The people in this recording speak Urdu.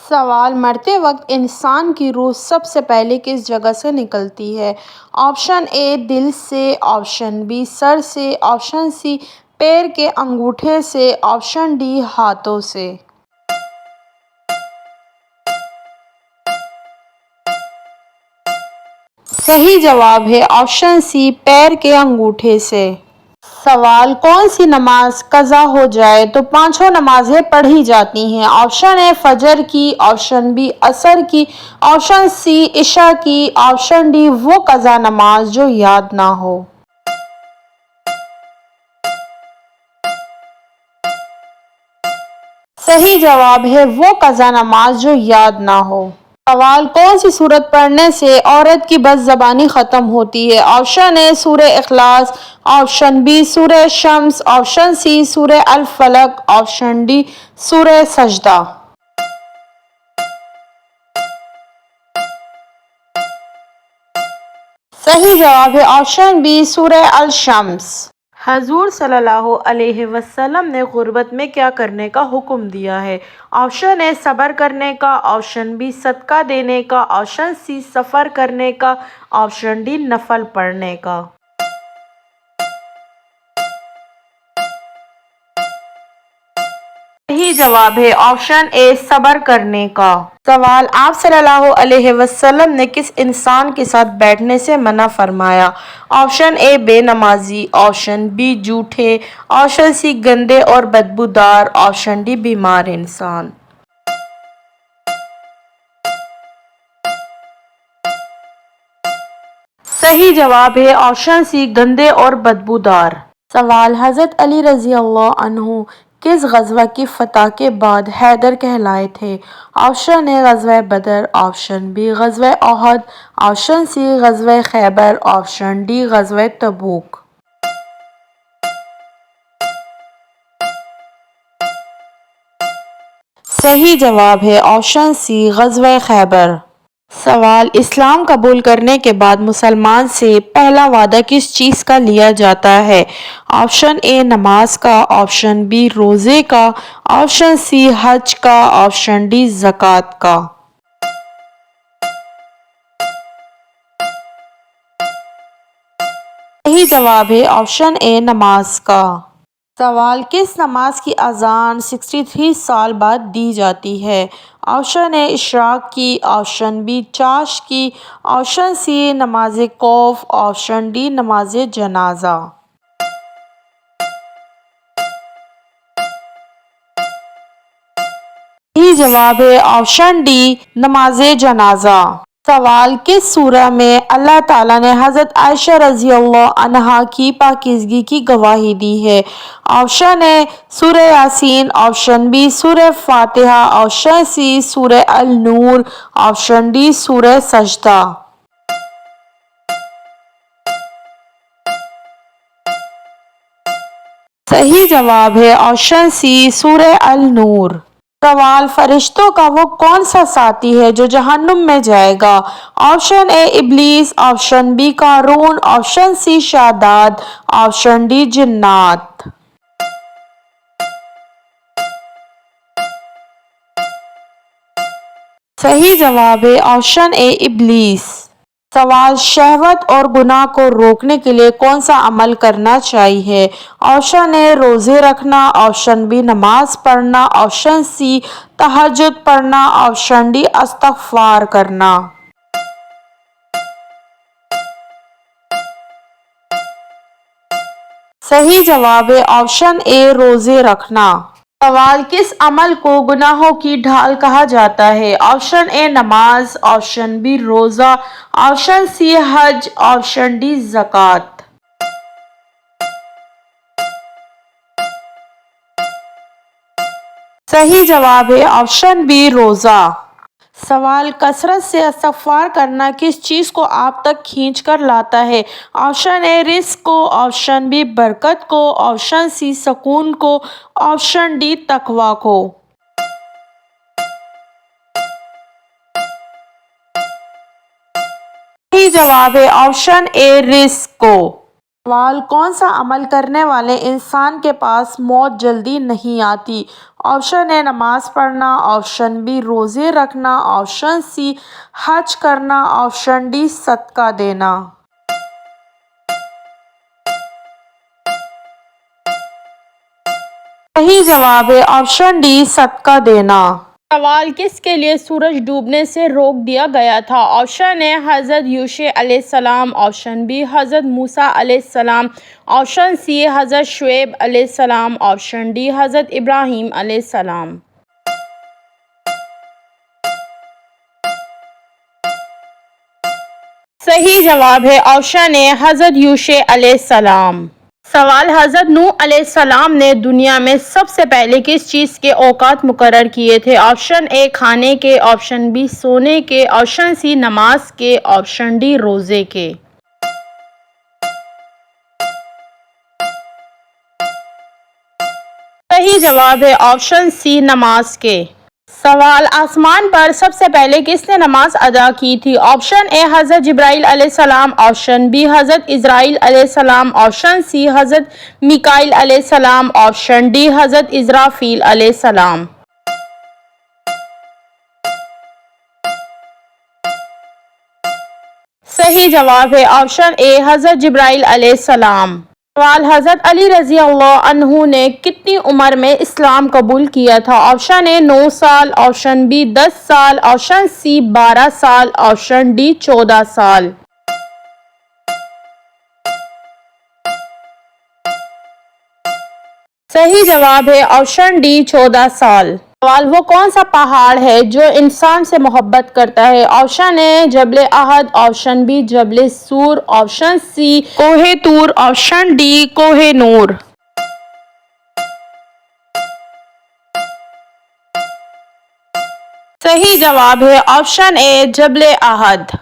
سوال: مرتے وقت انسان کی روح سب سے پہلے کس جگہ سے نکلتی ہے؟ آپشن اے دل سے، آپشن بی سر سے، آپشن سی پیر کے انگوٹھے سے، آپشن ڈی ہاتھوں سے۔ صحیح جواب ہے آپشن سی پیر کے انگوٹھے سے۔ سوال: کون سی نماز قضا ہو جائے تو پانچوں نمازیں پڑھی جاتی ہیں؟ آپشن اے فجر کی، آپشن بی عصر کی، آپشن سی عشاء کی، آپشن ڈی وہ قضا نماز جو یاد نہ ہو۔ صحیح جواب ہے وہ قضا نماز جو یاد نہ ہو۔ سوال: کون سی سورت پڑھنے سے عورت کی بد زبانی ختم ہوتی ہے؟ آپشن اے سورہ اخلاص، آپشن بی سورہ شمس، آپشن سی سورہ الفلق، آپشن ڈی سورہ سجدہ۔ صحیح جواب ہے آپشن بی سورہ الشمس۔ حضور صلی اللہ علیہ وسلم نے غربت میں کیا کرنے کا حکم دیا ہے؟ آپشن اے صبر کرنے کا، آپشن بی صدقہ دینے کا، آپشن سی سفر کرنے کا، آپشن ڈی نفل پڑھنے کا۔ صحیح جواب ہے آپشن اے صبر کرنے کا۔ سوال: آپ صلی اللہ علیہ وسلم نے کس انسان کے ساتھ بیٹھنے سے منع فرمایا؟ آپشن اے بے نمازی، آپشن بی جھوٹے، آپشن سی گندے اور بدبودار، آپشن ڈی بیمار انسان۔ صحیح جواب ہے آپشن سی گندے اور بدبودار۔ سوال: حضرت علی رضی اللہ عنہ کس غزوہ کی فتح کے بعد حیدر کہلائے تھے؟ آپشن اے غزوہ بدر، آپشن بی غزوہ احد، آپشن سی غزوہ خیبر، آپشن ڈی غزوہ تبوک۔ صحیح جواب ہے آپشن سی غزوہ خیبر۔ سوال: اسلام قبول کرنے کے بعد مسلمان سے پہلا وعدہ کس چیز کا لیا جاتا ہے؟ آپشن اے نماز کا، آپشن بی روزے کا، آپشن سی حج کا، آپشن ڈی زکوٰۃ کا۔ صحیح جواب ہے آپشن اے نماز کا۔ سوال: کس نماز کی اذان 63 سال بعد دی جاتی ہے؟ آپشن اے اشراق کی، آپشن بی چاشت کی، آپشن سی نماز خوف، آپشن ڈی نماز جنازہ۔ صحیح جواب ہے آپشن ڈی نماز جنازہ۔ سوال: کس سورہ میں اللہ تعالیٰ نے حضرت عائشہ رضی اللہ عنہا کی پاکیزگی کی گواہی دی ہے؟ آپشن اے سورہ یاسین، آپشن بی سورہ فاتحہ، آپشن سی سورہ النور، آپشن ڈی سورہ سجدہ۔ صحیح جواب ہے آپشن سی سورہ النور۔ سوال: فرشتوں کا وہ کون سا ساتھی ہے جو جہنم میں جائے گا؟ آپشن اے ابلیس، آپشن بی قارون، آپشن سی شداد، آپشن ڈی جنات۔ صحیح جواب ہے آپشن اے ابلیس۔ سوال: شہوت اور گناہ کو روکنے کے لیے کون سا عمل کرنا چاہیے؟ آپشن اے روزے رکھنا، آپشن بی نماز پڑھنا، آپشن سی تہجد پڑھنا، آپشن ڈی استغفار کرنا۔ صحیح جواب ہے آپشن اے روزے رکھنا۔ سوال: کس عمل کو گناہوں کی ڈھال کہا جاتا ہے؟ آپشن اے نماز، آپشن بی روزہ، آپشن سی حج، آپشن ڈی زکوٰۃ۔ صحیح جواب ہے آپشن بی روزہ۔ سوال: کثرت سے استغفار کرنا کس چیز کو آپ تک کھینچ کر لاتا ہے؟ آپشن اے رزق کو، آپشن بی برکت کو، آپشن سی سکون کو، آپشن ڈی تقویٰ کو۔ صحیح جواب ہے آپشن اے رزق کو۔ سوال: کون سا عمل کرنے والے انسان کے پاس موت جلدی نہیں آتی؟ آپشن اے نماز پڑھنا، آپشن بی روزے رکھنا، آپشن سی حج کرنا، آپشن ڈی صدقہ دینا۔ صحیح جواب ہے آپشن ڈی صدقہ دینا۔ سوال: کس کے لیے سورج ڈوبنے سے روک دیا گیا تھا؟ آپشن اے حضرت یوشع علیہ السلام، آپشن بی حضرت موسیٰ علیہ السلام، آپشن سی حضرت شعیب علیہ السلام، آپشن ڈی حضرت ابراہیم علیہ السلام۔ صحیح جواب ہے آپشن اے حضرت یوشع علیہ السلام۔ سوال: حضرت نوح علیہ السلام نے دنیا میں سب سے پہلے کس چیز کے اوقات مقرر کیے تھے؟ آپشن اے کھانے کے، آپشن بی سونے کے، آپشن سی نماز کے، آپشن ڈی روزے کے۔ صحیح جواب ہے آپشن سی نماز کے۔ سوال: آسمان پر سب سے پہلے کس نے نماز ادا کی تھی؟ آپشن اے حضرت جبرائیل علیہ السلام، آپشن بی حضرت اسرائیل علیہ السلام، آپشن سی حضرت میکائیل علیہ السلام، آپشن ڈی حضرت اسرافیل علیہ السلام۔ صحیح جواب ہے آپشن اے حضرت جبرائیل علیہ السلام۔ سوال: حضرت علی رضی اللہ عنہ نے کتنی عمر میں اسلام قبول کیا تھا؟ آپشن اے 9 سال، آپشن بی 10 سال، آپشن سی 12 سال، آپشن ڈی 14 سال۔ صحیح جواب ہے آپشن ڈی 14 سال۔ سوال: وہ کون سا پہاڑ ہے جو انسان سے محبت کرتا ہے؟ آپشن اے جبل احد، آپشن بی جبل سور، آپشن سی کوہ طور، آپشن ڈی کوہ نور۔ صحیح جواب ہے آپشن اے جبل احد۔